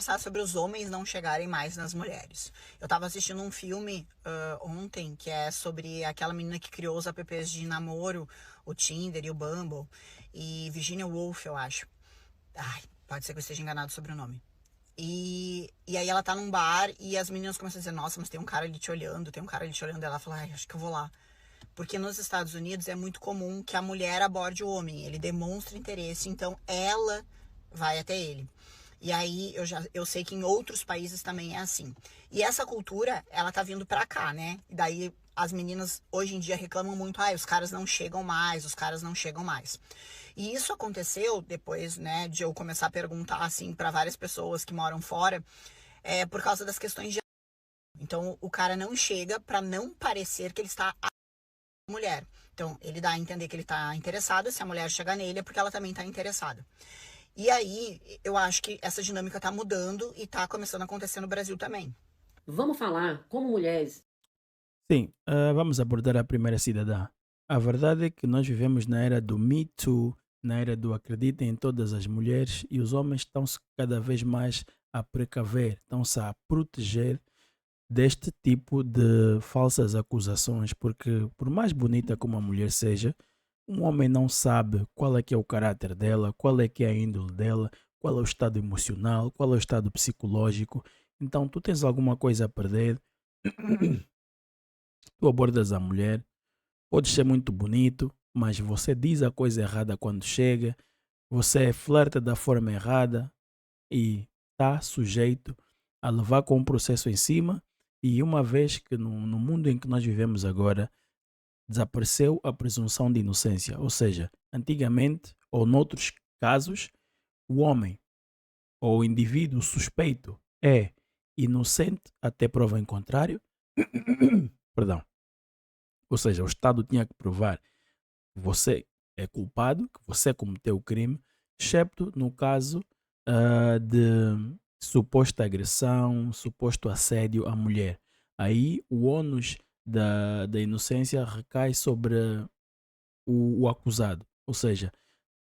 conversar sobre os homens não chegarem mais nas mulheres. Eu tava assistindo um filme ontem que é sobre aquela menina que criou os apps de namoro, o Tinder e o Bumble, e Virginia Woolf, eu acho. Ai, pode ser que eu esteja enganado sobre o nome. E aí ela tá num bar e as meninas começam a dizer, nossa, mas tem um cara ali te olhando, tem um cara ali te olhando. Ela fala, ai, acho que eu vou lá. Porque nos Estados Unidos é muito comum que a mulher aborde o homem, ele demonstra interesse, então ela vai até ele. E aí eu sei que em outros países também é assim. E essa cultura, ela tá vindo pra cá, né? E daí as meninas hoje em dia reclamam muito, os caras não chegam mais, os caras não chegam mais. E isso aconteceu depois, né, de eu começar a perguntar assim para várias pessoas que moram fora, por causa das questões de então o cara não chega pra não parecer que ele está mulher. Então, ele dá a entender que ele tá interessado, se a mulher chegar nele é porque ela também tá interessada. E aí, eu acho que essa dinâmica tá mudando e tá começando a acontecer no Brasil também. Vamos falar como mulheres. Sim, vamos abordar a primeira cidadã. A verdade é que nós vivemos na era do Me Too, na era do acreditem em todas as mulheres e os homens estão-se cada vez mais a precaver, estão-se a proteger deste tipo de falsas acusações, porque por mais bonita como a mulher seja, um homem não sabe qual é que é o caráter dela, qual é que é a índole dela, qual é o estado emocional, qual é o estado psicológico. Então tu tens alguma coisa a perder, tu abordas a mulher, pode ser muito bonito, mas você diz a coisa errada quando chega, você flerta da forma errada e está sujeito a levar com um processo em cima. E uma vez que no mundo em que nós vivemos agora, desapareceu a presunção de inocência. Ou seja, antigamente, ou noutros casos, o homem ou o indivíduo suspeito é inocente até prova em contrário. Perdão. Ou seja, o Estado tinha que provar que você é culpado, que você cometeu o crime, excepto no caso de suposta agressão, suposto assédio à mulher. Aí o ônus da inocência recai sobre o acusado. Ou seja,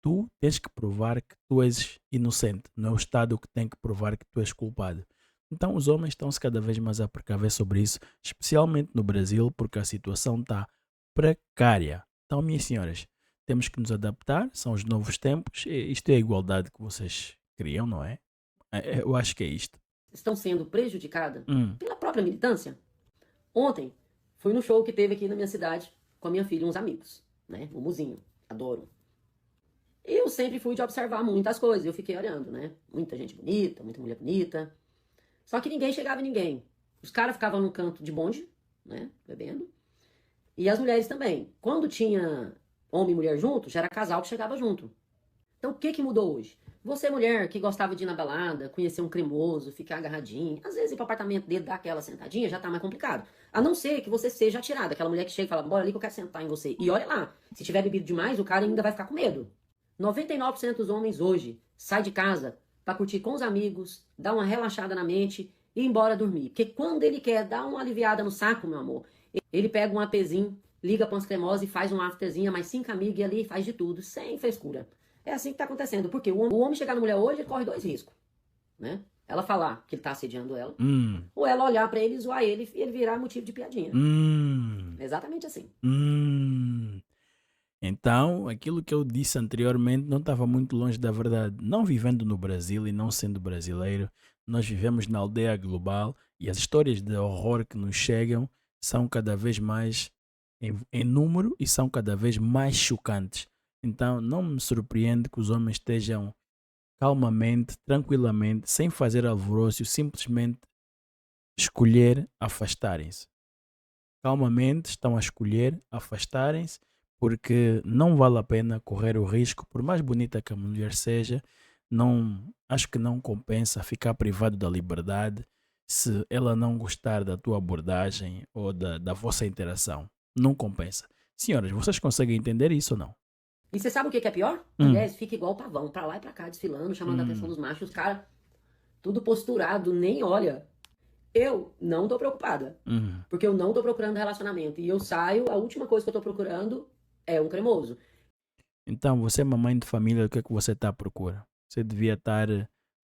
tu tens que provar que tu és inocente, não é o Estado que tem que provar que tu és culpado. Então os homens estão-se cada vez mais a precaver sobre isso, especialmente no Brasil, porque a situação está precária. Então, minhas senhoras, temos que nos adaptar, são os novos tempos, e isto é a igualdade que vocês criam, não é? Eu acho que é isto. Estão sendo prejudicadas Hum, pela própria militância. Ontem, fui no show que teve aqui na minha cidade com a minha filha e uns amigos, né? O Muzinho, adoro. E eu sempre fui de observar muitas coisas, eu fiquei olhando, né? Muita gente bonita, muita mulher bonita. Só que ninguém chegava em ninguém. Os caras ficavam no canto de bonde, né? Bebendo. E as mulheres também. Quando tinha homem e mulher junto, já era casal que chegava junto. Então o que que mudou hoje? Você, mulher, que gostava de ir na balada, conhecer um cremoso, ficar agarradinho, às vezes ir pro apartamento dele, dar aquela sentadinha, já tá mais complicado. A não ser que você seja atirada, aquela mulher que chega e fala, bora ali que eu quero sentar em você. E olha lá, se tiver bebido demais, o cara ainda vai ficar com medo. 99% dos homens hoje sai de casa pra curtir com os amigos, dar uma relaxada na mente e ir embora dormir. Porque quando ele quer dar uma aliviada no saco, meu amor, ele pega um APzinho, liga pra umas cremosas e faz um afterzinho, mais 5 amigos e ali faz de tudo, sem frescura. É assim que tá acontecendo. Porque o homem chegar na mulher hoje, ele corre dois riscos, né? Ela falar que ele tá assediando ela, hum, ou ela olhar pra ele e zoar ele e ele virar motivo de piadinha. hum, Exatamente assim. hum. Então, aquilo que eu disse anteriormente não estava muito longe da verdade. Não vivendo no Brasil e não sendo brasileiro, nós vivemos na aldeia global e as histórias de horror que nos chegam são cada vez mais em número e são cada vez mais chocantes. Então, não me surpreende que os homens estejam calmamente, tranquilamente, sem fazer alvoroço, simplesmente escolher afastarem-se. Calmamente estão a escolher afastarem-se porque não vale a pena correr o risco, por mais bonita que a mulher seja, não acho que não compensa ficar privado da liberdade se ela não gostar da tua abordagem ou da vossa interação. Não compensa. Senhoras, vocês conseguem entender isso ou não? E você sabe o que é pior? Hum, Mulheres fica igual o pavão, pra lá e pra cá, desfilando, chamando a atenção hum. dos machos, os caras tudo posturado, nem olha. Eu não tô preocupada, Uhum. porque eu não tô procurando relacionamento. E eu saio, a última coisa que eu tô procurando é um cremoso. Então, você é mamãe de família, o que é que você está à procura? Você devia estar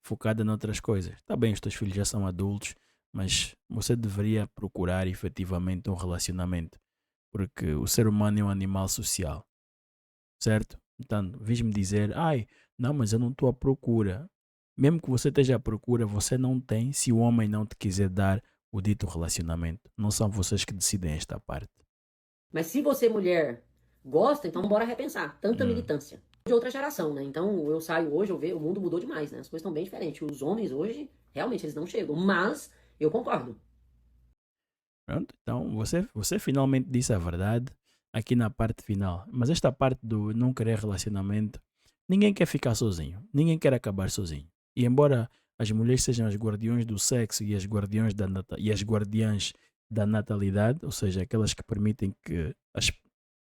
focada noutras coisas. Está bem, os teus filhos já são adultos, mas você deveria procurar efetivamente um relacionamento, porque o ser humano é um animal social, certo? Então, vês-me dizer, ai, não, mas eu não estou à procura. Mesmo que você esteja à procura, você não tem se o homem não te quiser dar o dito relacionamento. Não são vocês que decidem esta parte. Mas se você, mulher, gosta, então bora repensar. Tanta militância. De outra geração, né? Então eu saio hoje, eu vejo, o mundo mudou demais, né? As coisas estão bem diferentes. Os homens hoje, realmente, eles não chegam. Mas eu concordo. Pronto, então você finalmente disse a verdade aqui na parte final. Mas esta parte do não querer relacionamento, ninguém quer ficar sozinho. Ninguém quer acabar sozinho. E embora as mulheres sejam as guardiões do sexo e e as guardiãs da natalidade, ou seja, aquelas que permitem que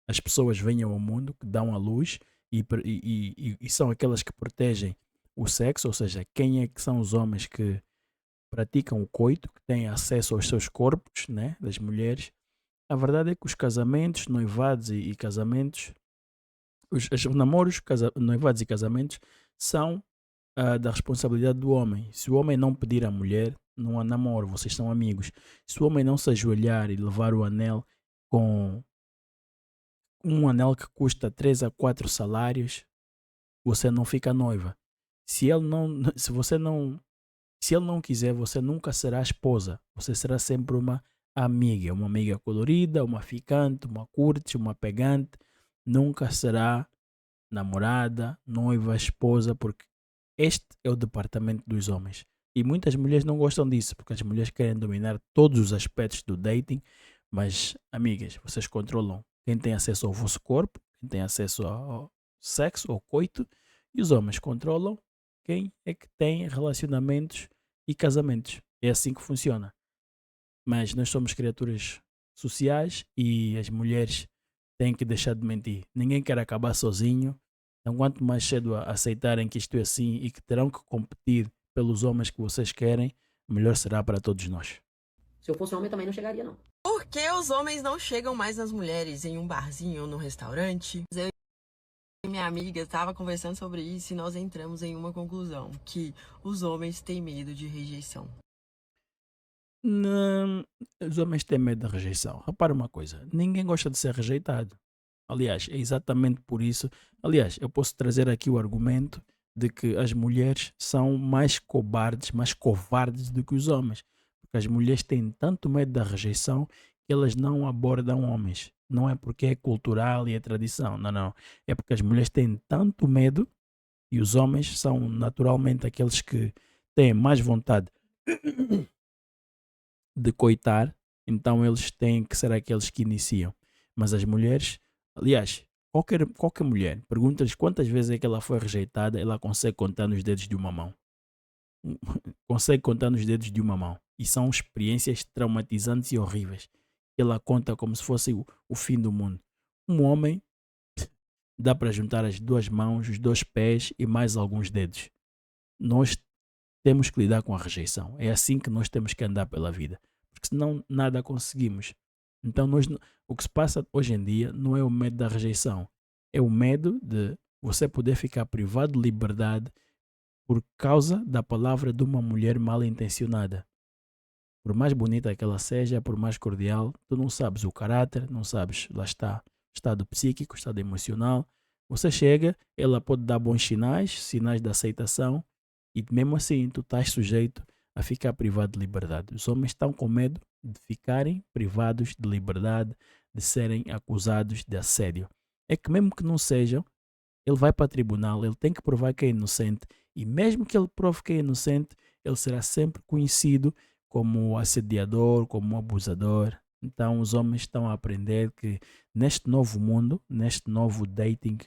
as pessoas venham ao mundo, que dão à luz e são aquelas que protegem o sexo, ou seja, quem é que são os homens que praticam o coito, que têm acesso aos seus corpos, né, das mulheres. A verdade é que os casamentos, noivados e casamentos, os namoros, noivados e casamentos são da responsabilidade do homem. Se o homem não pedir à mulher, não há namoro, vocês são amigos. Se o homem não se ajoelhar e levar o anel com um anel que custa 3 a 4 salários, você não fica noiva. Se ele não, se você não, se ele não quiser, você nunca será esposa. Você será sempre uma amiga colorida, uma ficante, uma curte, uma pegante. Nunca será namorada, noiva, esposa, porque este é o departamento dos homens. E muitas mulheres não gostam disso, porque as mulheres querem dominar todos os aspectos do dating, mas, amigas, vocês controlam quem tem acesso ao vosso corpo, quem tem acesso ao sexo, ao coito, e os homens controlam quem é que tem relacionamentos e casamentos. É assim que funciona. Mas nós somos criaturas sociais e as mulheres têm que deixar de mentir. Ninguém quer acabar sozinho. Então, quanto mais cedo aceitarem que isto é assim e que terão que competir pelos homens que vocês querem, melhor será para todos nós. Se eu fosse homem, também não chegaria, não. Por que os homens não chegam mais nas mulheres em um barzinho ou no restaurante? Eu e minha amiga estava conversando sobre isso e nós entramos em uma conclusão, que os homens têm medo de rejeição. Não, os homens têm medo da rejeição. Repara uma coisa, ninguém gosta de ser rejeitado. Aliás, é exatamente por isso. Aliás, eu posso trazer aqui o argumento de que as mulheres são mais covardes do que os homens. Porque as mulheres têm tanto medo da rejeição que elas não abordam homens. Não é porque é cultural e é tradição, não, não. É porque as mulheres têm tanto medo e os homens são naturalmente aqueles que têm mais vontade de coitar, então eles têm que ser aqueles que iniciam. Mas as mulheres, aliás, qualquer mulher, pergunta-lhes quantas vezes é que ela foi rejeitada, ela consegue contar nos dedos de uma mão. Consegue contar nos dedos de uma mão. E são experiências traumatizantes e horríveis. Ela conta como se fosse o fim do mundo. Um homem dá para juntar as duas mãos, os dois pés e mais alguns dedos. Nós temos que lidar com a rejeição. É assim que nós temos que andar pela vida. Porque senão nada conseguimos. Então o que se passa hoje em dia não é o medo da rejeição. É o medo de você poder ficar privado de liberdade por causa da palavra de uma mulher mal intencionada. Por mais bonita que ela seja, por mais cordial, tu não sabes o caráter, não sabes, lá está, estado psíquico, estado emocional. Você chega, ela pode dar bons sinais de aceitação, e mesmo assim tu estás sujeito a ficar privado de liberdade. Os homens estão com medo de ficarem privados de liberdade, de serem acusados de assédio. É que mesmo que não sejam, ele vai para o tribunal, ele tem que provar que é inocente, e mesmo que ele prove que é inocente, ele será sempre conhecido como assediador, como abusador. Então os homens estão a aprender que neste novo mundo, neste novo dating,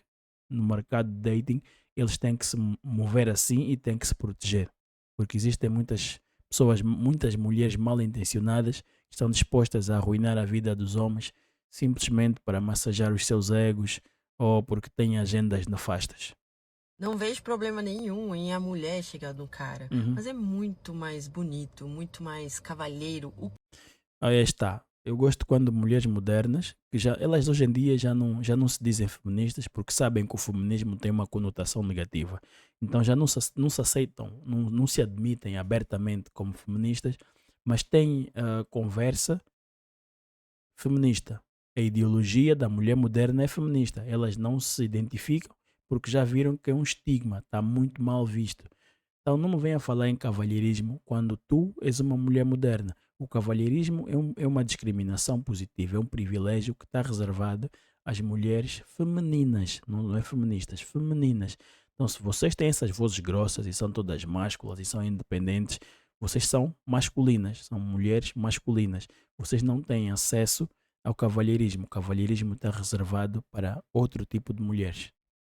no mercado de dating, eles têm que se mover assim e têm que se proteger. Porque existem muitas pessoas, muitas mulheres mal intencionadas que estão dispostas a arruinar a vida dos homens simplesmente para massagear os seus egos ou porque têm agendas nefastas. Não vejo problema nenhum em a mulher chegar no cara, mas é muito mais bonito, muito mais cavalheiro. Aí está. Eu gosto quando mulheres modernas, elas hoje em dia já não se dizem feministas porque sabem que o feminismo tem uma conotação negativa. Então já não se aceitam, não se admitem abertamente como feministas, mas têm conversa feminista. A ideologia da mulher moderna é feminista. Elas não se identificam porque já viram que é um estigma, está muito mal visto. Então não me venha falar em cavalheirismo quando tu és uma mulher moderna. O cavalheirismo é uma discriminação positiva, é um privilégio que está reservado às mulheres femininas, não é feministas, femininas. Então se vocês têm essas vozes grossas e são todas másculas e são independentes, vocês são masculinas, são mulheres masculinas. Vocês não têm acesso ao cavalheirismo. O cavalheirismo está reservado para outro tipo de mulheres.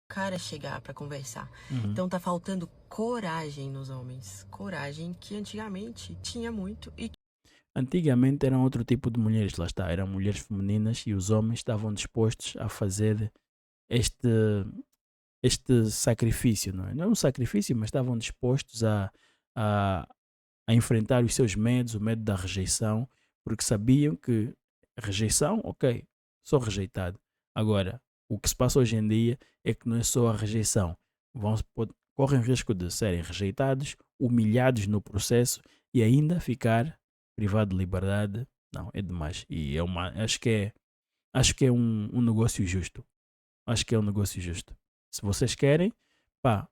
Cara chegar pra conversar. Uhum. Então tá faltando coragem nos homens. Coragem que antigamente tinha muito e Antigamente eram outro tipo de mulheres, lá está, eram mulheres femininas e os homens estavam dispostos a fazer este, este sacrifício, não é? Não é um sacrifício, mas estavam dispostos a, a enfrentar os seus medos, o medo da rejeição, porque sabiam que rejeição, ok, sou rejeitado. Agora, o que se passa hoje em dia é que não é só a rejeição. Correm risco de serem rejeitados, humilhados no processo e ainda ficar privado de liberdade. Não, é demais. E acho que é um negócio justo. Acho que é um negócio justo. Se vocês querem, pá,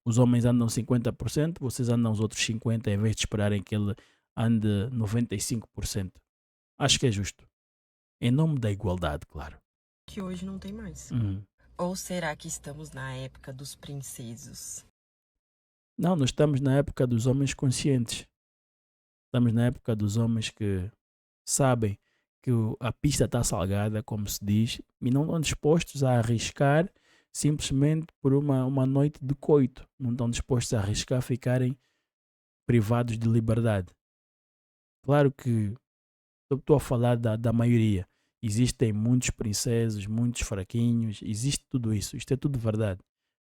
os homens andam 50%, vocês andam os outros 50% em vez de esperarem que ele ande 95%. Acho que é justo. Em nome da igualdade, claro. que hoje não tem mais. Uhum. Ou será que estamos na época dos princesos? Não, nós estamos na época dos homens conscientes. Estamos na época dos homens que sabem que a pista está salgada, como se diz, e não estão dispostos a arriscar simplesmente por uma noite de coito. Não estão dispostos a arriscar ficarem privados de liberdade. Claro que estou a falar da maioria. Existem muitos princesos, muitos fraquinhos, existe tudo isso. Isto é tudo verdade.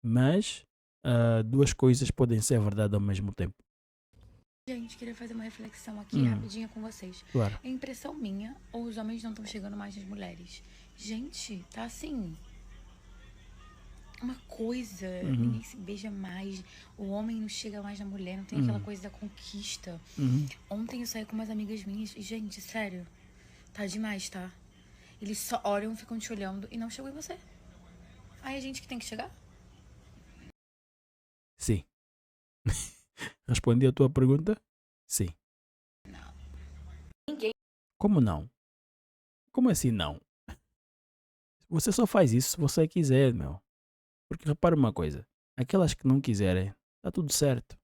Mas duas coisas podem ser verdade ao mesmo tempo. Gente, queria fazer uma reflexão aqui rapidinho com vocês. Claro. É impressão minha ou os homens não estão chegando mais nas mulheres? Gente, tá assim. Uma coisa, ninguém se beija mais. O homem não chega mais na mulher, não tem aquela coisa da conquista. Ontem eu saí com umas amigas minhas e, gente, sério, tá demais, tá? Eles só olham, ficam te olhando e não chegou em você. Aí a gente que tem que chegar? Sim. Respondi a tua pergunta? Sim. Não. Como não? Como assim não? Você só faz isso se você quiser, meu. Porque repara uma coisa. Aquelas que não quiserem, está tudo certo.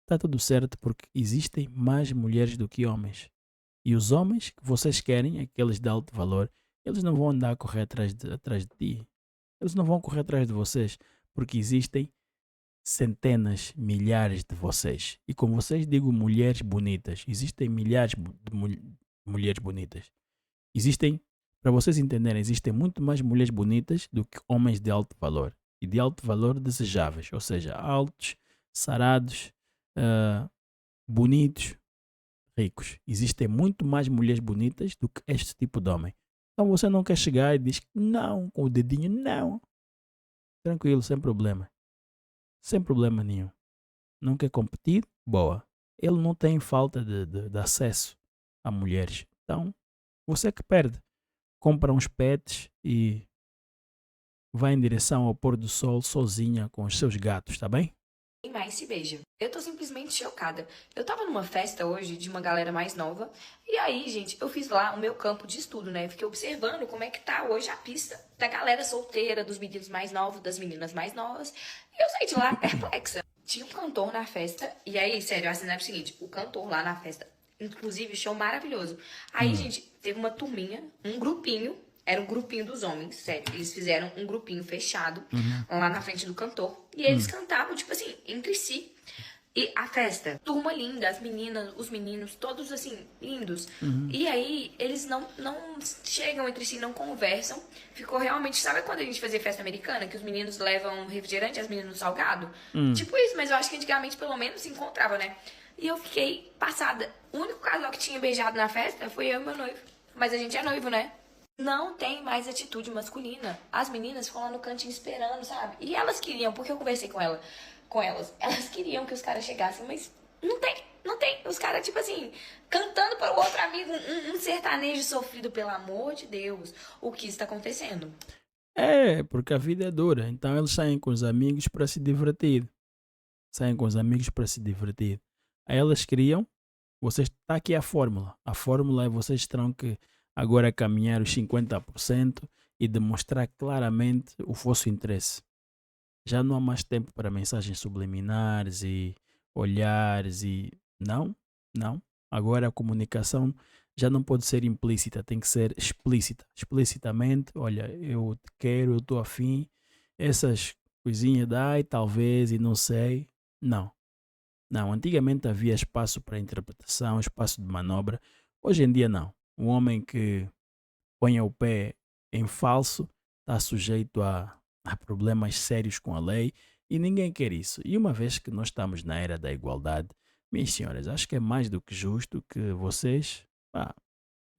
Está tudo certo porque existem mais mulheres do que homens. E os homens que vocês querem, aqueles de alto valor, eles não vão andar a correr atrás de ti. Eles não vão correr atrás de vocês. Porque existem centenas, milhares de vocês. E com vocês digo mulheres bonitas. Existem milhares de mulheres bonitas. Existem, para vocês entenderem, existem muito mais mulheres bonitas do que homens de alto valor. E de alto valor desejáveis. Ou seja, altos, sarados, bonitos, ricos. Existem muito mais mulheres bonitas do que este tipo de homem. Então você não quer chegar e diz não, com o dedinho, não. Tranquilo, sem problema. Sem problema nenhum. Não quer competir? Boa. Ele não tem falta de acesso a mulheres. Então, você que perde. Compra uns pets e vai em direção ao pôr do sol sozinha com os seus gatos, tá bem? Quem mais se beija? Eu tô simplesmente chocada. Eu tava numa festa hoje de uma galera mais nova. E aí, gente, eu fiz lá o meu campo de estudo, né? Fiquei observando como é que tá hoje a pista da galera solteira, dos meninos mais novos, das meninas mais novas. E eu saí de lá perplexa. Tinha um cantor na festa. E aí, sério, a cena era o seguinte: o cantor lá na festa, inclusive, show maravilhoso. Aí, gente, teve uma turminha, um grupinho. Era um grupinho dos homens, sério. Eles fizeram um grupinho fechado lá na frente do cantor. E eles cantavam, tipo assim, entre si. E a festa, turma linda, as meninas, os meninos, todos assim, lindos. E aí, eles não chegam entre si, não conversam. Ficou realmente, sabe quando a gente fazia festa americana? Que os meninos levam refrigerante e as meninas salgado? Tipo isso, mas eu acho que antigamente pelo menos se encontrava, né? E eu fiquei passada. O único casal que tinha beijado na festa foi eu e meu noivo. Mas a gente é noivo, né? Não tem mais atitude masculina. As meninas ficam lá no cantinho esperando, sabe? E elas queriam, porque eu conversei com elas queriam que os caras chegassem, mas não tem, não tem. Os caras, tipo assim, cantando para o outro amigo, um sertanejo sofrido, pelo amor de Deus. O que está acontecendo? É, porque a vida é dura. Então eles saem com os amigos para se divertir. Saem com os amigos para se divertir. Aí elas criam, vocês, está aqui a fórmula. A fórmula é vocês terão que agora caminhar os 50% e demonstrar claramente o vosso interesse. Já não há mais tempo para mensagens subliminares e olhares e... Não, não. Agora a comunicação já não pode ser implícita, tem que ser explícita. Explicitamente, olha, eu te quero, eu estou afim. Essas coisinhas dai, talvez, e não sei. Não. Não, antigamente havia espaço para interpretação, espaço de manobra. Hoje em dia não. Um homem que ponha o pé em falso está sujeito a problemas sérios com a lei e ninguém quer isso. E uma vez que nós estamos na era da igualdade, minhas senhoras, acho que é mais do que justo que vocês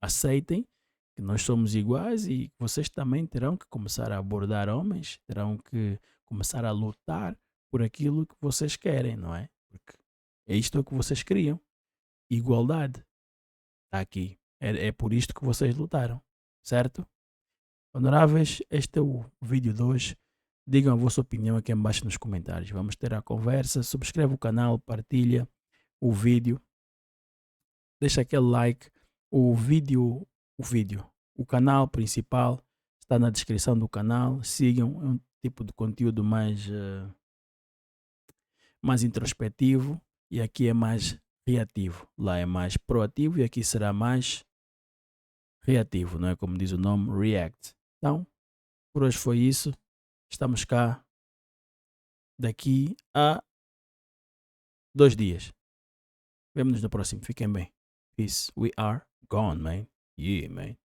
aceitem que nós somos iguais e vocês também terão que começar a abordar homens, terão que começar a lutar por aquilo que vocês querem, não é? Porque é isto que vocês queriam. Igualdade. Está aqui. É por isto que vocês lutaram. Certo? Honoráveis, este é o vídeo de hoje. Digam a vossa opinião aqui embaixo nos comentários. Vamos ter a conversa. Subscreve o canal, partilha o vídeo. Deixa aquele like. O canal principal está na descrição do canal. Sigam, é um tipo de conteúdo mais introspectivo e aqui é mais reativo. Lá é mais proativo e aqui será mais reativo, não é? Como diz o nome, React. Então, por hoje foi isso. Estamos cá daqui a 2 dias. Vemo-nos no próximo. Fiquem bem. Peace. We are gone, man. Yeah, man.